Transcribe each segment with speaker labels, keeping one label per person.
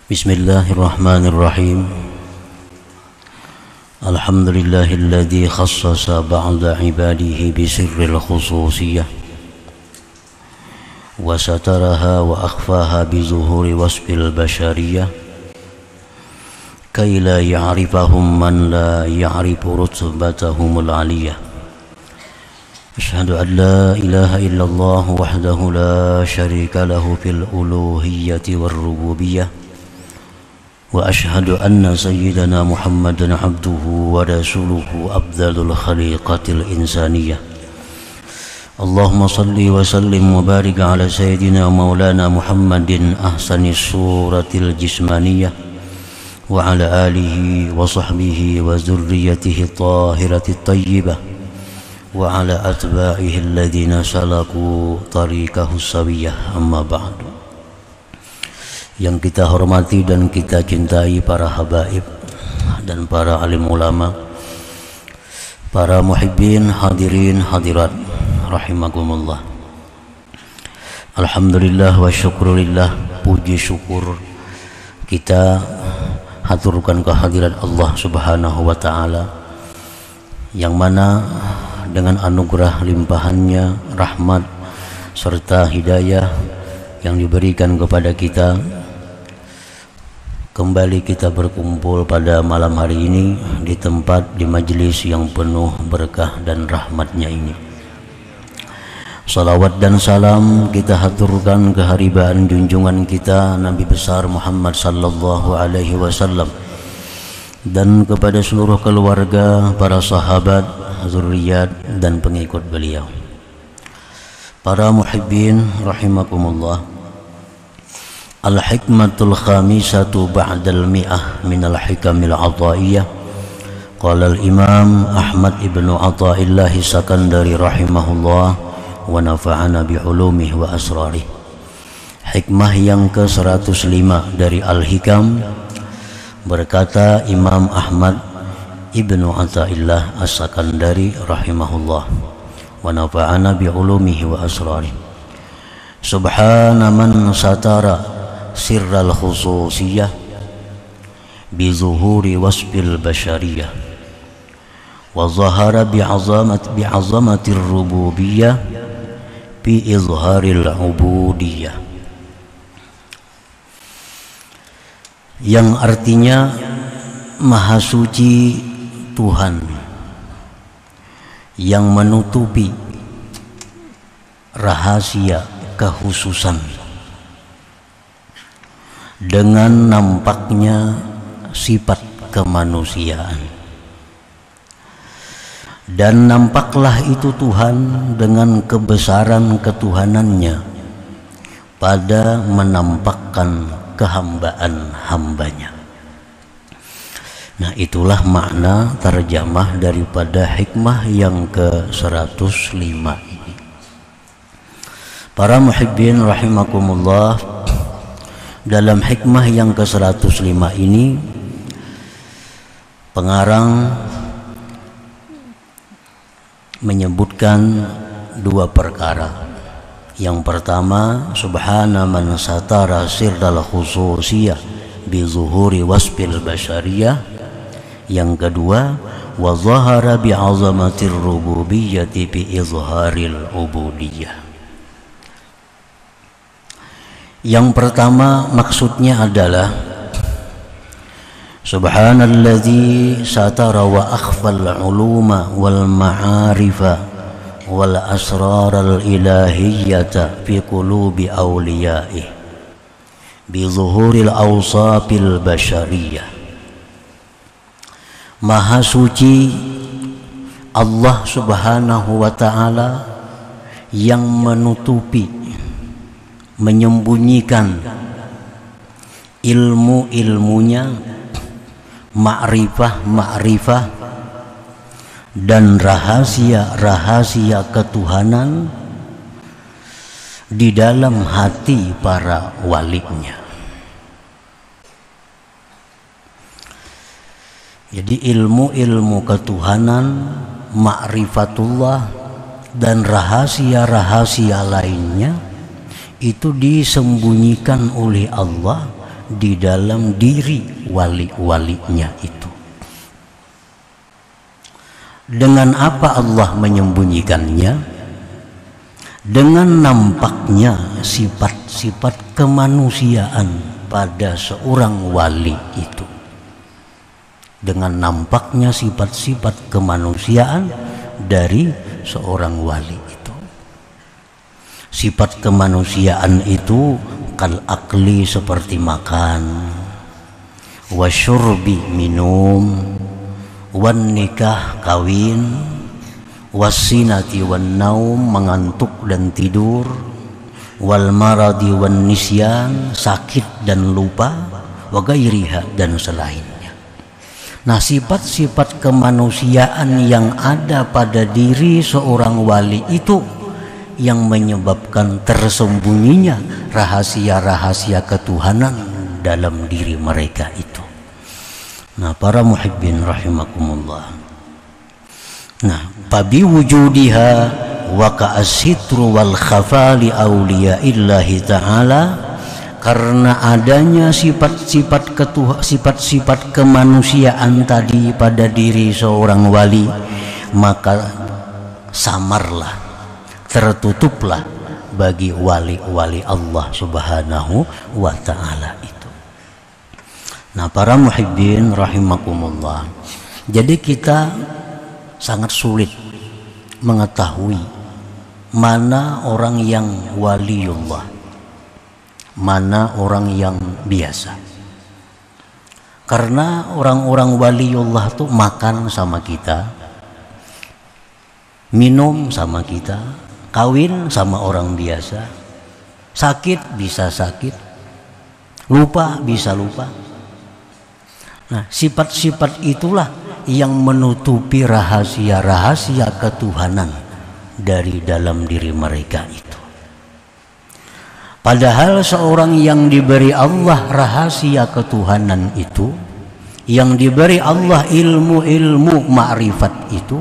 Speaker 1: Bismillahirrahmanirrahim. Alhamdulillahilladzi khassasa ba'da ibadihi bisirril khususiyah wa sataraha wa akhfaha bizuhuri wasfil bashariyah kay la ya'rifahum man la ya'rifu rutbatahumul aliyah. Asyhadu an la ilaha illallah wahdahu la syarika lahu fil uluhiyyati war rububiyyah wa asyhadu anna sayyidana Muhammadan abduhu wa rasuluhu afdalul khaliqatil insaniyah. Allahumma salli wa sallim wa barik ala sayyidina maulana Muhammadin ahsanis suratil jismaniyah wa ala alihi wa sahbihi wa zurriyatihi tahiratit tayyibah wa ala atba'ihi alladhina salaku tariqahu sawiyah. Amma ba'du. Yang kita hormati dan kita cintai para habaib dan para alim ulama, para muhibbin, hadirin, hadirat rahimakumullah. Alhamdulillah wa syukurillah, puji syukur kita haturkan kehadirat Allah subhanahu wa ta'ala, yang mana dengan anugerah limpahannya, rahmat serta hidayah yang diberikan kepada kita, kembali kita berkumpul pada malam hari ini di tempat, di majelis yang penuh berkah dan rahmatnya ini. Salawat dan salam kita haturkan keharibaan junjungan kita Nabi besar Muhammad sallallahu alaihi wasallam dan kepada seluruh keluarga, para sahabat, zuriat dan pengikut beliau. Para muhibbin rahimakumullah. Al-hikmatul khamisatu ba'dal mi'ah minal hikamil ataiyah. Qala al-imam Ahmad ibnu Athaillah Sakandari rahimahullah wa nafa'ana bi'ulumih wa asrarih. Hikmah yang ke-105 dari Al-Hikam, berkata Imam Ahmad ibnu Athaillah As-Sakandari rahimahullah wa nafa'ana bi'ulumihi wa asrarih. Subhana man satara sirral khususiyah bi zuhuri wasfil bashariyah wa zahara bi azamatir rububiyyah bi izharil ubudiyah. Yang artinya Maha Suci Tuhan yang menutupi rahasia kekhususan dengan nampaknya sifat kemanusiaan, dan nampaklah itu Tuhan dengan kebesaran ketuhanannya pada menampakkan kehambaan hambanya. Nah, itulah makna terjemah daripada hikmah yang ke-105 ini. Para muhibbin rahimakumullah, dalam hikmah yang ke-105 ini pengarang menyebutkan dua perkara. Yang pertama, subhana man satara sirral khususiyah bi zuhuri wasfil bashariyah. Yang kedua, wa zahara bi azamatir rububiyyati bi izharil ubudiyah. Yang pertama maksudnya adalah subhanalladzi satara wa akhfal uluma wal ma'arifa wal asraral ilahiyyata fi qulubi awliyaih bi zuhuril awsafil bashariyah. Maha suci Allah subhanahu wa ta'ala yang menutupi, menyembunyikan ilmu-ilmunya, ma'rifah dan rahasia-rahasia ketuhanan di dalam hati para walinya. Jadi ilmu-ilmu ketuhanan, ma'rifatullah dan rahasia-rahasia lainnya itu disembunyikan oleh Allah di dalam diri wali-walinya itu. Dengan apa Allah menyembunyikannya? Dengan nampaknya sifat-sifat kemanusiaan pada seorang wali itu. Dengan nampaknya sifat-sifat kemanusiaan dari seorang wali itu. Sifat kemanusiaan itu kal akli seperti makan, wasyurbi minum, wan nikah kawin, wasinati wan naum mengantuk dan tidur, wal maradi wan nisyan sakit dan lupa, wa gairiha dan selainnya. Nah, sifat-sifat kemanusiaan yang ada pada diri seorang wali itu yang menyebabkan tersembunyinya rahasia-rahasia ketuhanan dalam diri mereka itu. Nah, para muhibbin rahimakumullah. Nah, fabi wujudiha wa ka'asitru wal khafa li awliyaillahi ta'ala, karena adanya sifat-sifat kemanusiaan tadi pada diri seorang wali, maka samarlah, tertutuplah bagi wali-wali Allah Subhanahu wa ta'ala itu. Nah, para muhibbin rahimakumullah, jadi kita sangat sulit mengetahui mana orang yang waliullah, mana orang yang biasa. Karena orang-orang waliullah tuh makan sama kita, minum sama kita, kawin sama orang biasa, sakit bisa sakit, lupa bisa lupa. Nah, sifat-sifat itulah yang menutupi rahasia-rahasia ketuhanan dari dalam diri mereka itu. Padahal seorang yang diberi Allah rahasia ketuhanan itu, yang diberi Allah ilmu-ilmu ma'rifat itu,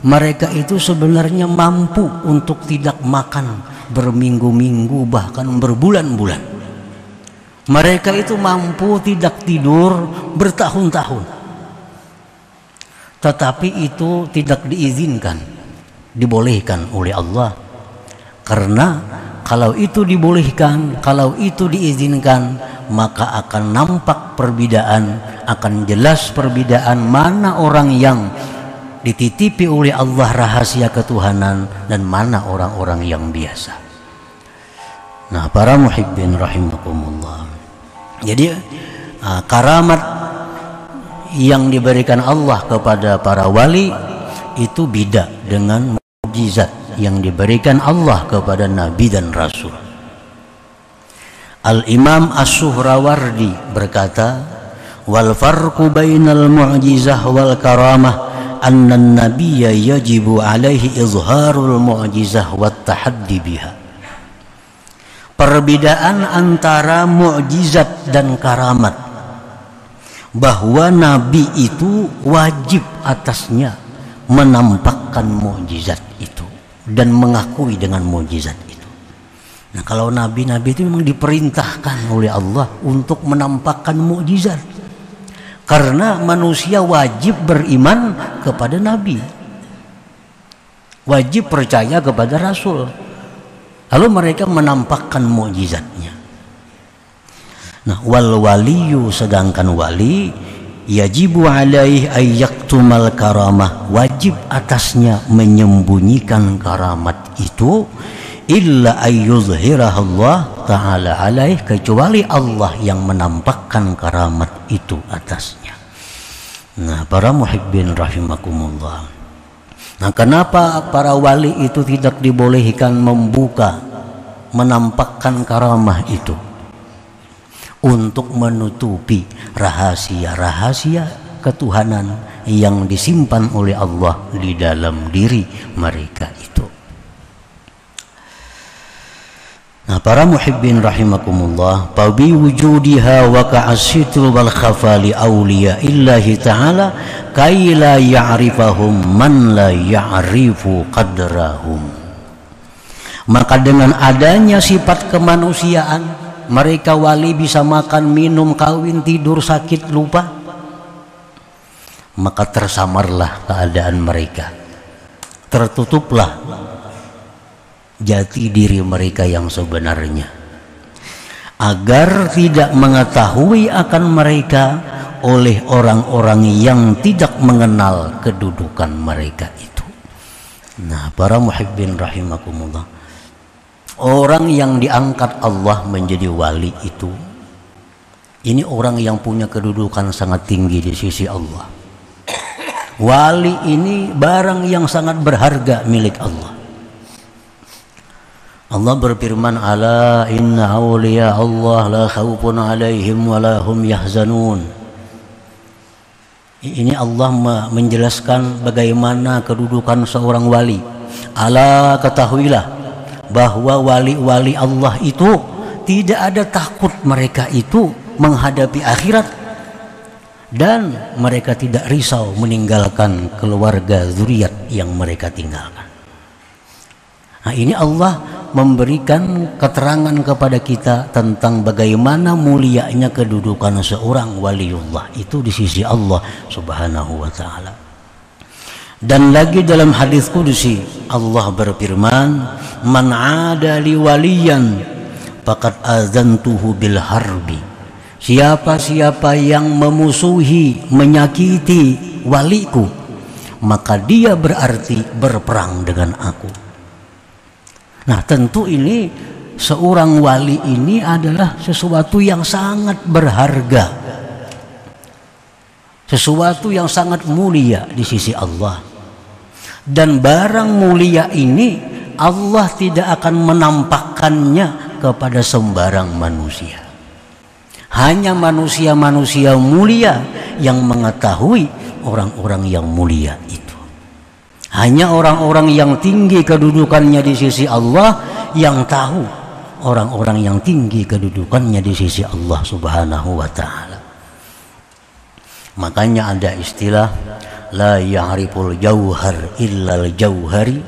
Speaker 1: mereka itu sebenarnya mampu untuk tidak makan berminggu-minggu bahkan berbulan-bulan. Mereka itu mampu tidak tidur bertahun-tahun. Tetapi itu tidak diizinkan, dibolehkan oleh Allah. Karena kalau itu dibolehkan, kalau itu diizinkan, maka akan nampak perbedaan, akan jelas perbedaan mana orang yang dititipi oleh Allah rahasia ketuhanan dan mana orang-orang yang biasa. Nah, para muhibbin rahimakumullah. Jadi karamat yang diberikan Allah kepada para wali itu beda dengan mukjizat yang diberikan Allah kepada nabi dan rasul. Al-Imam As-Suhrawardi berkata, wal farqu bainal mu'jizah wal karamah anna an-nabiyya yajibu alaihi izharul mu'jizah wat tahaddi biha. Perbedaan antara mukjizat dan karamat, bahwa nabi itu wajib atasnya menampakkan mukjizat itu dan mengakui dengan mukjizat itu. Nah, kalau nabi-nabi itu memang diperintahkan oleh Allah untuk menampakkan mukjizat, karena manusia wajib beriman kepada nabi, wajib percaya kepada rasul. Lalu mereka menampakkan mukjizatnya. Nah, wal waliyu, sedangkan wali, yajibu alaihi ayyaktumal karamah, wajib atasnya menyembunyikan karamat itu, illa ayyuzhiraha Allah ta'ala alaih, kecuali Allah yang menampakkan karamat itu atasnya. Nah, para muhibbin rahimakumullah. Nah, kenapa para wali itu tidak dibolehkan membuka, menampakkan karamah itu? Untuk menutupi rahasia-rahasia ketuhanan yang disimpan oleh Allah di dalam diri mereka itu. Nah, para muhibbin rahimakumullah, fabi wujudiha wa ka'asitul wal khafali awliya illahi ta'ala kay la ya'rifahum man la ya'rifu qadrahum. Maka dengan adanya sifat kemanusiaan mereka wali bisa makan, minum, kawin, tidur, sakit, lupa, maka tersamarlah keadaan mereka, tertutuplah jati diri mereka yang sebenarnya, agar tidak mengetahui akan mereka oleh orang-orang yang tidak mengenal kedudukan mereka itu. Nah, para muhibbin rahimakumullah, orang yang diangkat Allah menjadi wali itu, ini orang yang punya kedudukan sangat tinggi di sisi Allah. Wali ini barang yang sangat berharga milik Allah. Allah berfirman, ala inna awliya Allah la khawfun alaihim wa la hum yahzanun. Ini Allah menjelaskan bagaimana kedudukan seorang wali. Ala, ketahuilah bahwa wali-wali Allah itu tidak ada takut mereka itu menghadapi akhirat, dan mereka tidak risau meninggalkan keluarga zuriat yang mereka tinggalkan. Nah, ini Allah memberikan keterangan kepada kita tentang bagaimana mulianya kedudukan seorang waliullah itu di sisi Allah Subhanahu wa ta'ala. Dan lagi dalam hadis qudsi Allah berfirman, man 'ada li waliyan faqad azantuhu bil harbi. Siapa-siapa yang memusuhi, menyakiti waliku, maka dia berarti berperang dengan aku. Nah, tentu ini seorang wali ini adalah sesuatu yang sangat berharga, sesuatu yang sangat mulia di sisi Allah. Dan barang mulia ini Allah tidak akan menampakkannya kepada sembarang manusia. Hanya manusia-manusia mulia yang mengetahui orang-orang yang mulia itu. Hanya orang-orang yang tinggi kedudukannya di sisi Allah yang tahu orang-orang yang tinggi kedudukannya di sisi Allah Subhanahu wa ta'ala. Makanya ada istilah la ya'riful jauhar illal jauhari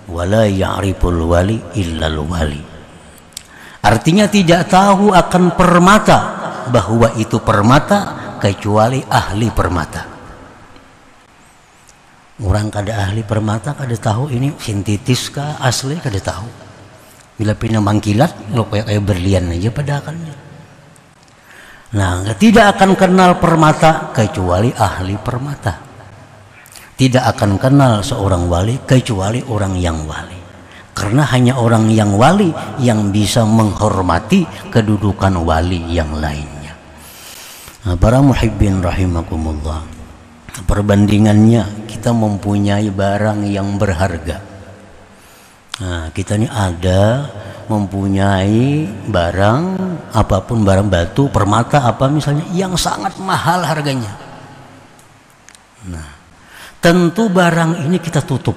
Speaker 1: wa la ya'riful wali illal wali. Artinya tidak tahu akan permata bahwa itu permata kecuali ahli permata. Orang kada ahli permata kada tahu ini sintetis kah asli, kada tahu. Bila pindah mangkilat lo kayak berlian aja pada akalnya. Nah, tidak akan kenal permata kecuali ahli permata. Tidak akan kenal seorang wali kecuali orang yang wali. Karena hanya orang yang wali yang bisa menghormati kedudukan wali yang lainnya. Nah, para muhibbin rahimakumullah, perbandingannya kita mempunyai barang yang berharga. Nah, kita ini ada mempunyai barang apapun, barang batu, permata apa misalnya yang sangat mahal harganya. Nah, tentu barang ini kita tutup.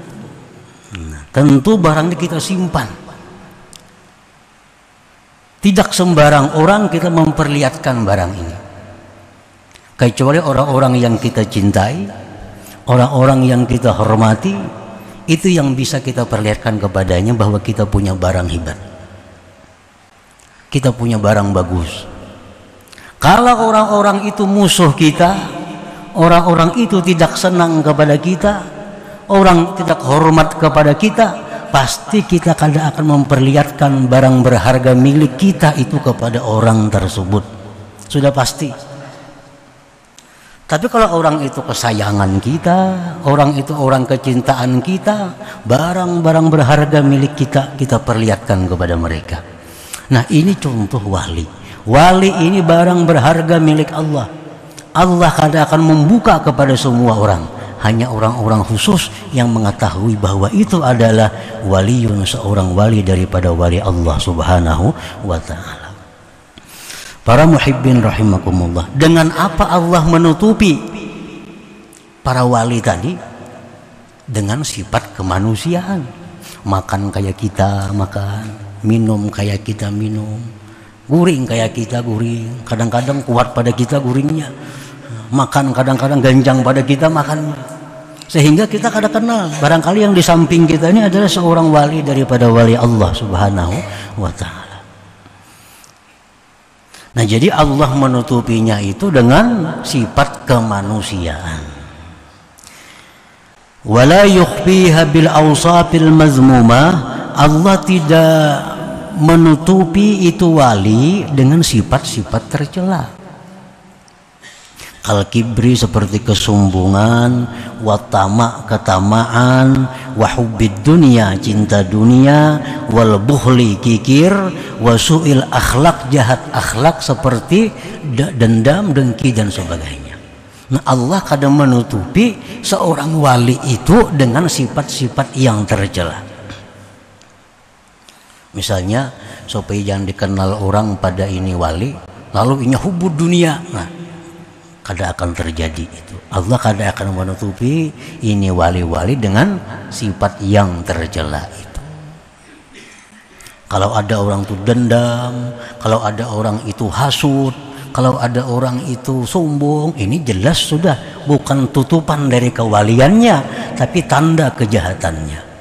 Speaker 1: Nah, tentu barang ini kita simpan. Tidak sembarang orang kita memperlihatkan barang ini, kecuali orang-orang yang kita cintai, orang-orang yang kita hormati, itu yang bisa kita perlihatkan kepadanya bahwa kita punya barang hebat, kita punya barang bagus. Kalau orang-orang itu musuh kita, orang-orang itu tidak senang kepada kita, orang tidak hormat kepada kita, pasti kita kada akan memperlihatkan barang berharga milik kita itu kepada orang tersebut. Sudah pasti. Tapi kalau orang itu kesayangan kita, orang itu orang kecintaan kita, barang-barang berharga milik kita, kita perlihatkan kepada mereka. Nah, ini contoh wali. Wali ini barang berharga milik Allah. Allah kada akan membuka kepada semua orang. Hanya orang-orang khusus yang mengetahui bahwa itu adalah waliun, seorang wali daripada wali Allah Subhanahu wa ta'ala. Para muhibbin rahimakumullah, dengan apa Allah menutupi para wali tadi? Dengan sifat kemanusiaan. Makan kayak kita makan, minum kayak kita minum, guring kayak kita guring. Kadang-kadang kuat pada kita guringnya, makan kadang-kadang ganjang pada kita makannya. Sehingga kita kada kenal barangkali yang di samping kita ini adalah seorang wali daripada wali Allah Subhanahu wa ta'ala. Nah, jadi Allah menutupinya itu dengan sifat kemanusiaan. Wala yukhfiha bil awsafil mazmumah, Allah tidak menutupi itu wali dengan sifat-sifat tercela. Kal kibri seperti kesombongan, watama ketamaan, wahubbid dunia cinta dunia, wal bukhli kikir, wasuil akhlak jahat akhlak seperti dendam, dengki dan sebagainya. Nah, Allah kadang menutupi seorang wali itu dengan sifat-sifat yang tercela. Misalnya supaya jangan dikenal orang pada ini wali, lalu ini hubud dunia. Nah, kada akan terjadi itu. Allah kada akan menutupi ini wali-wali dengan sifat yang tercela itu. Kalau ada orang itu dendam, kalau ada orang itu hasud, kalau ada orang itu sombong, ini jelas sudah bukan tutupan dari kewaliannya, tapi tanda kejahatannya.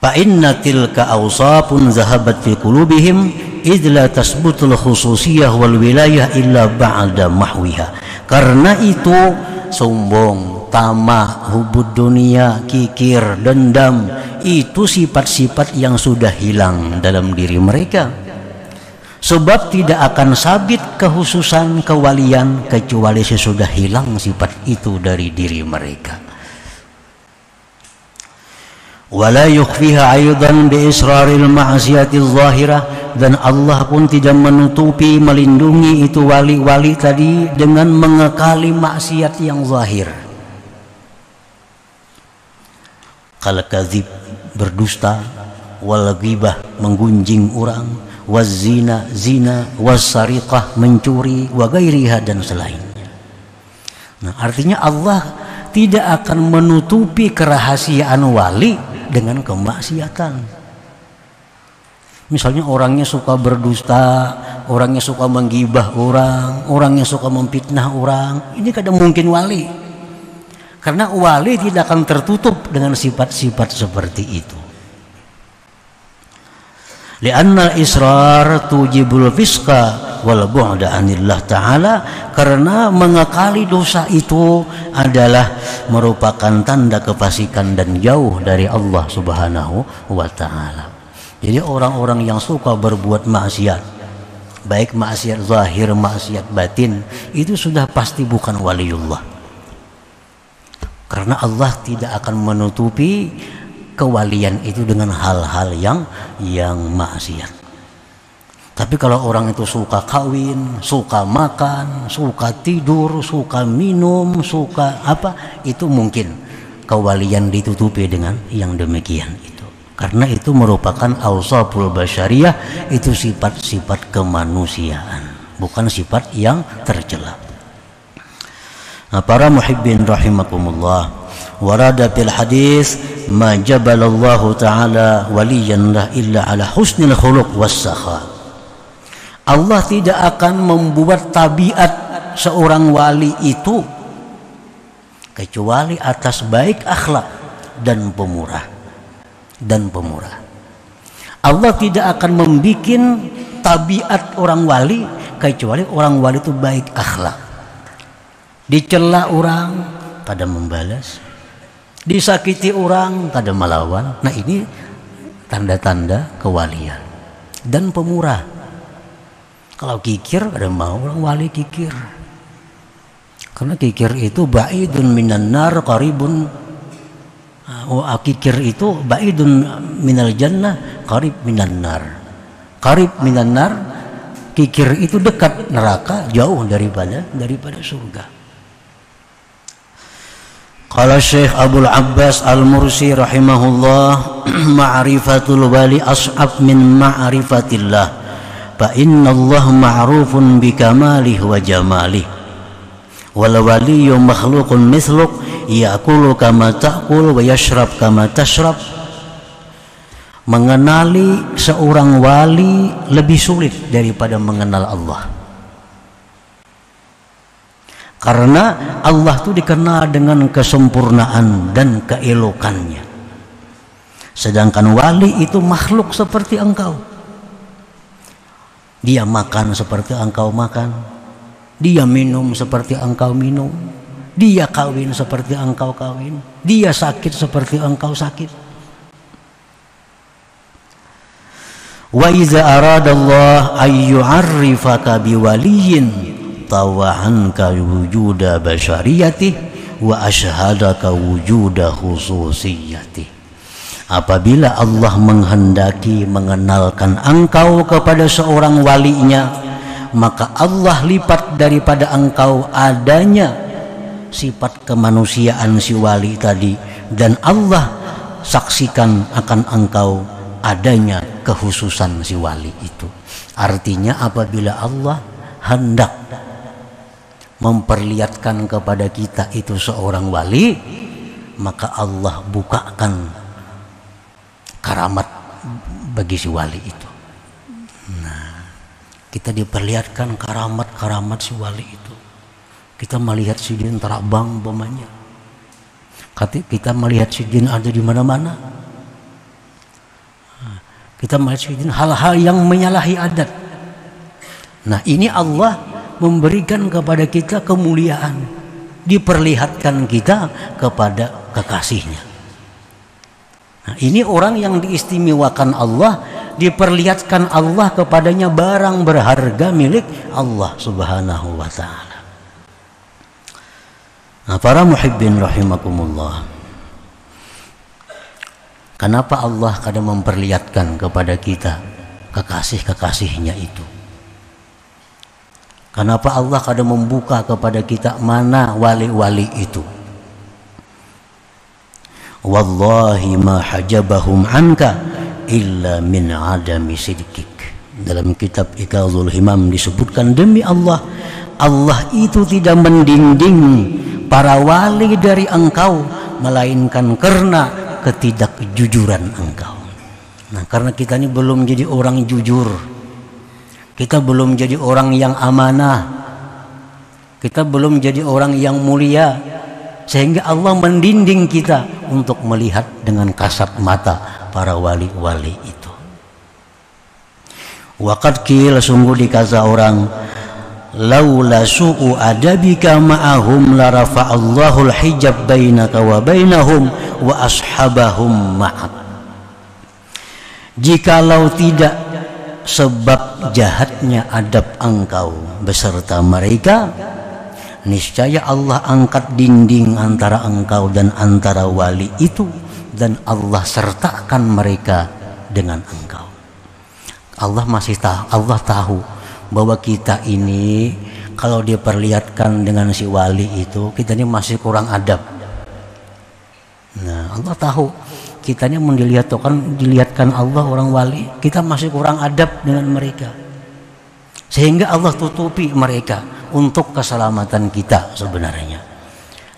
Speaker 1: Fa inna tilka awsafun zahabat fi qulubihim idh la tasbutul khususiyah wal wilayah illa ba'da mahwiha. Karena itu sombong, tamak, hubud dunia, kikir, dendam, itu sifat-sifat yang sudah hilang dalam diri mereka. Sebab tidak akan sabit kehususan kewalian kecuali sesudah hilang sifat itu dari diri mereka. Wala yukhfiha aidan bi israril ma'siyati zahirah, dan Allah pun tidak menutupi melindungi itu wali-wali tadi dengan mengekali maksiat yang zahir. Kal kadzib berdusta, wal ghibah menggunjing orang, waz zina zina, was sariqah mencuri, wa ghairiha dan selainnya. Nah, artinya Allah tidak akan menutupi kerahasiaan wali dengan kemaksiatan. Misalnya orangnya suka berdusta, orangnya suka menggibah orang, orangnya suka memfitnah orang, ini kadang mungkin wali. Karena wali tidak akan tertutup dengan sifat-sifat seperti itu. Li'anna al-israr tujibul fisqa wal bu'da anillah ta'ala, karena mengekali dosa itu adalah merupakan tanda kefasikan dan jauh dari Allah Subhanahu wa ta'ala. Jadi orang-orang yang suka berbuat maksiat, baik maksiat zahir, maksiat batin, itu sudah pasti bukan waliullah. Karena Allah tidak akan menutupi kewalian itu dengan hal-hal yang maksiat. Tapi kalau orang itu suka kawin, suka makan, suka tidur, suka minum, suka apa, itu mungkin kewalian ditutupi dengan yang demikian itu. Karena itu merupakan awsaful basyariyah, itu sifat-sifat kemanusiaan, bukan sifat yang tercela. Nah, para muhibbin rahimakumullah, warada fil hadis ma jabalallahu ta'ala waliyan la illa ala husnil khuluq was sakha. Allah tidak akan membuat tabiat seorang wali itu kecuali atas baik akhlak dan pemurah. Allah tidak akan membuat tabiat orang wali kecuali orang wali itu baik akhlak. Dicela orang kada membalas, disakiti orang kada melawan. Nah, ini tanda-tanda kewalian dan pemurah. Kalau kikir kada mau orang wali kikir, karena kikir itu ba'idun minan nar qaribun, kikir itu ba'idun minal jannah qarib minan nar. Qarib minan nar, kikir itu dekat neraka, jauh daripada surga. Qala Syekh Abdul Abbas Al-Mursi rahimahullah, ma'rifatul wali as'ab min ma'rifatillah, fa inna Allah ma'rufun bi kamalih wa jamalih, wal waliyyu makhluqun mithluk ya'kulu kama ta'kul wa yashrab kama tashrab. Mengenali seorang wali lebih sulit daripada mengenal Allah. Karena Allah itu dikenal dengan kesempurnaan dan keelokannya. Sedangkan wali itu makhluk seperti engkau. Dia makan seperti engkau makan, dia minum seperti engkau minum, dia kawin seperti engkau kawin, dia sakit seperti engkau sakit. Wa iza aradallah ayyu'arrifaka biwaliyin tawa'anka wujuda basyariyatih wa asyhadaka wujuda khususiyatih. Apabila Allah menghendaki mengenalkan engkau kepada seorang walinya, maka Allah lipat daripada engkau adanya sifat kemanusiaan si wali tadi, dan Allah saksikan akan engkau adanya kekhususan si wali itu. Artinya apabila Allah hendak memperlihatkan kepada kita itu seorang wali, maka Allah bukakan karamat bagi si wali itu. Nah, kita diperlihatkan karamat si wali itu. Kita melihat si jin terbang umpamanya. Kita melihat si jin ada di mana-mana. Kita melihat si jin hal-hal yang menyalahi adat. Nah, ini Allah memberikan kepada kita kemuliaan, diperlihatkan kita kepada kekasihnya. Nah, ini orang yang diistimewakan Allah, diperlihatkan Allah kepadanya barang berharga milik Allah Subhanahu wa ta'ala. Nah, para muhibbin rahimakumullah, kenapa Allah kadang memperlihatkan kepada kita kekasih-kekasihnya itu? Kenapa Allah kadang membuka kepada kita mana wali-wali itu? Wallahi ma hajabahum anka illa min adami sidqik. Dalam kitab Iqazul Himam disebutkan, demi Allah, Allah itu tidak mendinding para wali dari engkau melainkan karena ketidakjujuran engkau. Nah, karena kita ini belum jadi orang jujur, kita belum jadi orang yang amanah, kita belum jadi orang yang mulia, sehingga Allah mendinding kita untuk melihat dengan kasat mata para wali-wali itu. Waqad qila, sungguh dikata orang, laula su'u adabika ma'ahum la rafa'allahu al-hijab bainaka wa bainahum wa ashabahum ma'ak. Jikalau tidak sebab jahatnya adab engkau beserta mereka, niscaya Allah angkat dinding antara engkau dan antara wali itu, dan Allah sertakan mereka dengan engkau. Allah tahu bahwa kita ini kalau diperlihatkan dengan si wali itu, kita ini masih kurang adab. Nah, Allah tahu kita ini dilihatkan Allah orang wali, kita masih kurang adab dengan mereka, sehingga Allah tutupi mereka untuk keselamatan kita sebenarnya.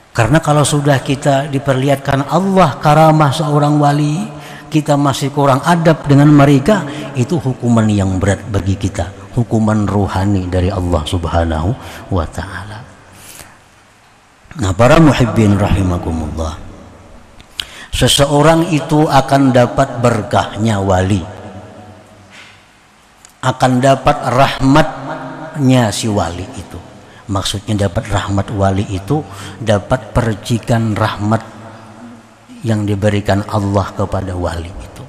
Speaker 1: Karena kalau sudah kita diperlihatkan Allah karamah seorang wali, kita masih kurang adab dengan mereka, itu hukuman yang berat bagi kita, hukuman ruhani dari Allah Subhanahu wa ta'ala. Nah, para muhibbin rahimakumullah, seseorang itu akan dapat berkahnya wali, akan dapat rahmatnya si wali itu. Maksudnya dapat rahmat wali itu, dapat percikan rahmat yang diberikan Allah kepada wali itu,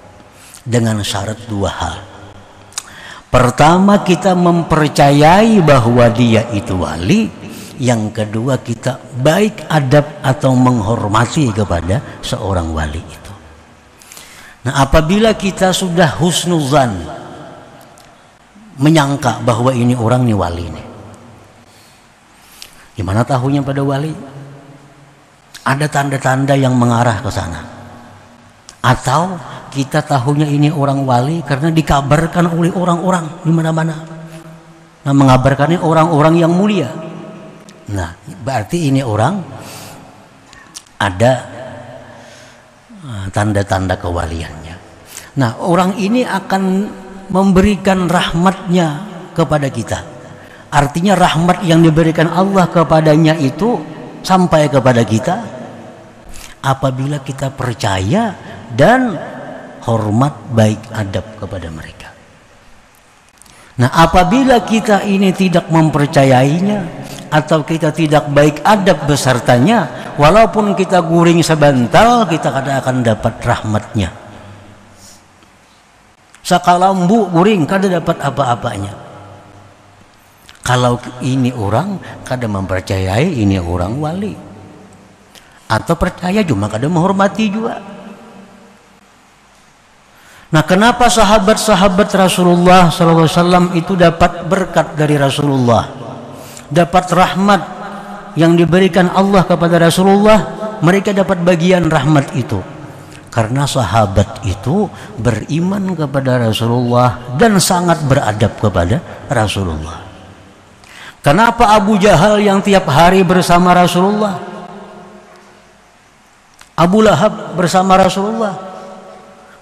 Speaker 1: dengan syarat dua hal. Pertama, kita mempercayai bahwa dia itu wali. Yang kedua, kita baik adab atau menghormati kepada seorang wali itu. Nah, apabila kita sudah husnuzan, menyangka bahwa ini orang ini wali ini, gimana tahunya pada wali? Ada tanda-tanda yang mengarah ke sana. Atau kita tahunya ini orang wali karena dikabarkan oleh orang-orang di mana-mana. Nah, mengabarkannya orang-orang yang mulia. Nah, berarti ini orang ada tanda-tanda kewaliannya. Nah, orang ini akan memberikan rahmatnya kepada kita, Artinya rahmat yang diberikan Allah kepadanya itu sampai kepada kita apabila kita percaya dan hormat baik adab kepada mereka. Nah, apabila kita ini tidak mempercayainya atau kita tidak baik adab besertanya, walaupun kita guring sebentar, kita kada akan dapat rahmatnya. Sakalambu guring kada dapat apa-apanya. Kalau ini orang kada mempercayai ini orang wali, atau percaya cuma kada menghormati juga. Nah, kenapa sahabat-sahabat Rasulullah SAW itu dapat berkat dari Rasulullah, dapat rahmat yang diberikan Allah kepada Rasulullah, mereka dapat bagian rahmat itu karena sahabat itu beriman kepada Rasulullah dan sangat beradab kepada Rasulullah. Kenapa Abu Jahal yang tiap hari bersama Rasulullah, Abu Lahab bersama Rasulullah,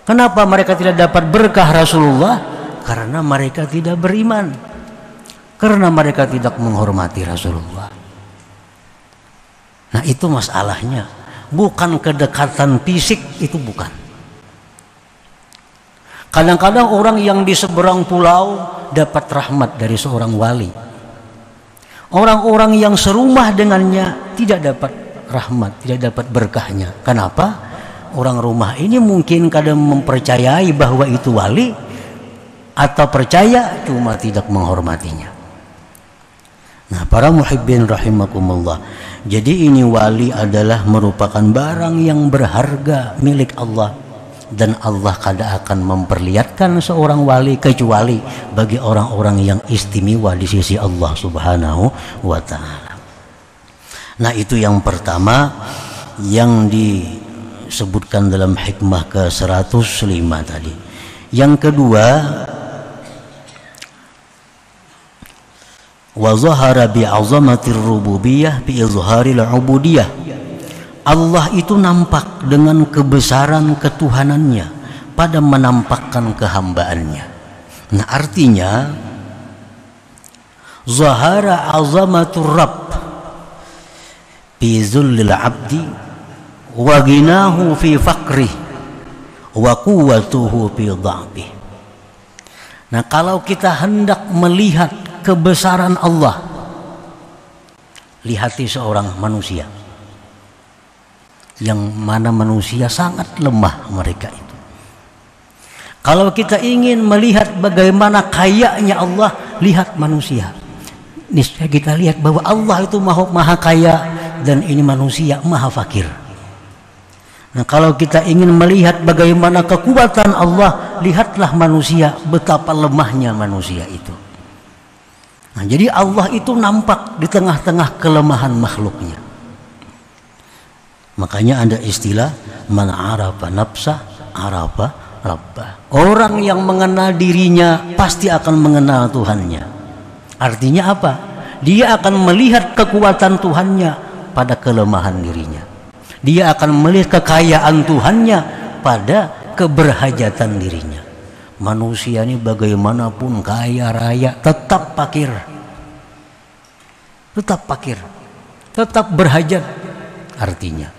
Speaker 1: kenapa mereka tidak dapat berkah Rasulullah? Karena mereka tidak beriman, karena mereka tidak menghormati Rasulullah. Nah, itu masalahnya, bukan kedekatan fisik, itu bukan. Kadang-kadang orang yang di seberang pulau dapat rahmat dari seorang wali, orang-orang yang serumah dengannya tidak dapat rahmat, tidak dapat berkahnya. Kenapa? Orang rumah ini mungkin kadang mempercayai bahwa itu wali, atau percaya cuma tidak menghormatinya. Nah, para muhibbin rahimakumullah, jadi ini wali adalah merupakan barang yang berharga milik Allah, dan Allah kada akan memperlihatkan seorang wali kecuali bagi orang-orang yang istimewa di sisi Allah Subhanahu wa ta'ala. Nah, itu yang pertama yang disebutkan dalam hikmah ke-105 tadi. Yang kedua, wa zahara bi 'azamatir rububiyah bi izharil 'ubudiyah. Allah itu nampak dengan kebesaran ketuhanannya pada menampakkan kehambaannya. Nah, artinya zahara 'azamatur rabb fi zullil 'abdi wa ginahu fi faqrih wa quwwatuhu fi dha'fih. Nah, kalau kita hendak melihat kebesaran Allah, lihati seorang manusia, yang mana manusia sangat lemah mereka itu. Kalau kita ingin melihat bagaimana kayanya Allah, lihat manusia. Niscaya kita lihat bahwa Allah itu maha kaya dan ini manusia maha fakir. Nah, kalau kita ingin melihat bagaimana kekuatan Allah, lihatlah manusia, betapa lemahnya manusia itu. Nah, jadi Allah itu nampak di tengah-tengah kelemahan makhluknya. Makanya ada istilah man arafa nafsah arafa rabbah. Orang yang mengenal dirinya pasti akan mengenal Tuhannya. Artinya apa? Dia akan melihat kekuatan Tuhannya pada kelemahan dirinya. Dia akan melihat kekayaan Tuhannya pada keberhajatan dirinya. Manusia ini bagaimanapun kaya raya tetap fakir, tetap berhajat artinya.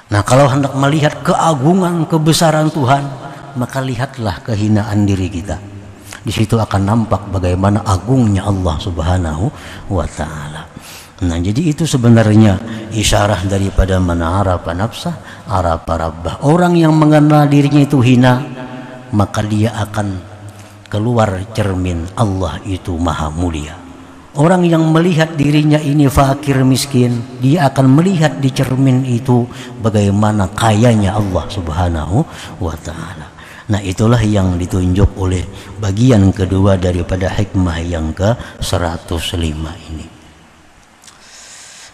Speaker 1: Nah, kalau hendak melihat keagungan kebesaran Tuhan, maka lihatlah kehinaan diri kita. Di situ akan nampak bagaimana agungnya Allah Subhanahu wa ta'ala. Nah, jadi itu sebenarnya isyarah daripada man arafa nafsah arafa rabbah. Orang yang mengenal dirinya itu hina, maka dia akan keluar cermin Allah itu maha mulia. Orang yang melihat dirinya ini fakir miskin, dia akan melihat di cermin itu bagaimana kayanya Allah Subhanahu wa ta'ala. Nah, itulah yang ditunjuk oleh bagian kedua daripada hikmah yang ke-105 ini.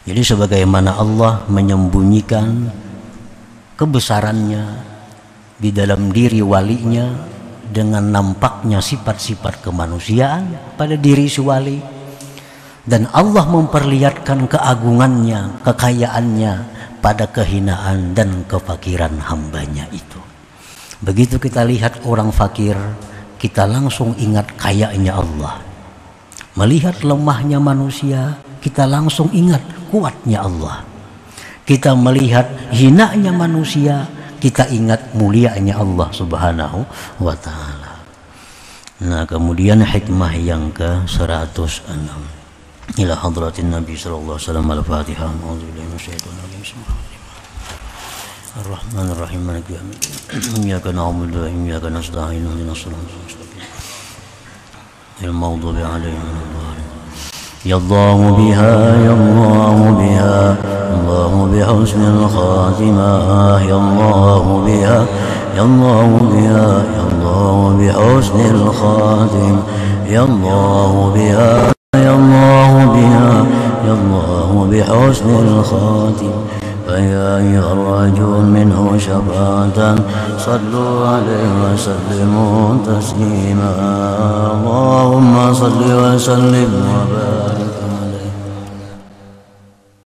Speaker 1: Jadi sebagaimana Allah menyembunyikan kebesarannya di dalam diri walinya dengan nampaknya sifat-sifat kemanusiaan pada diri si wali, dan Allah memperlihatkan keagungannya, kekayaannya pada kehinaan dan kefakiran hambanya itu. Begitu kita lihat orang fakir, kita langsung ingat kayanya Allah. Melihat lemahnya manusia, kita langsung ingat kuatnya Allah. Kita melihat hinanya manusia, kita ingat mulianya Allah Subhanahu wa ta'ala. Nah, kemudian hikmah yang ke-106. Ila hadratin Nabi sallallahu alaihi wasallam. Al-Fatihah. A'udzubillahi minasyaitonir rajim. Ar-Rahmanir Rahim. Maliki yaumiddin. Iyyaka na'budu wa iyyaka nasta'in. Ihdinas siratal mustaqim. Ghairil maghdubi 'alaihim waladdallin. Ya Allah biha, ya Allah biha, Allah bihusnil khatimah. Ya Allah biha, ya Allah biha, ya Allah bihusnil khatim. Ya Allah biha, ya Allah biha, ya Allah bihusnil khatim. فيا أيها الرجل منه شفاعة صلوا عليه وسلموا تسليما. اللهم صل وسلم وبارك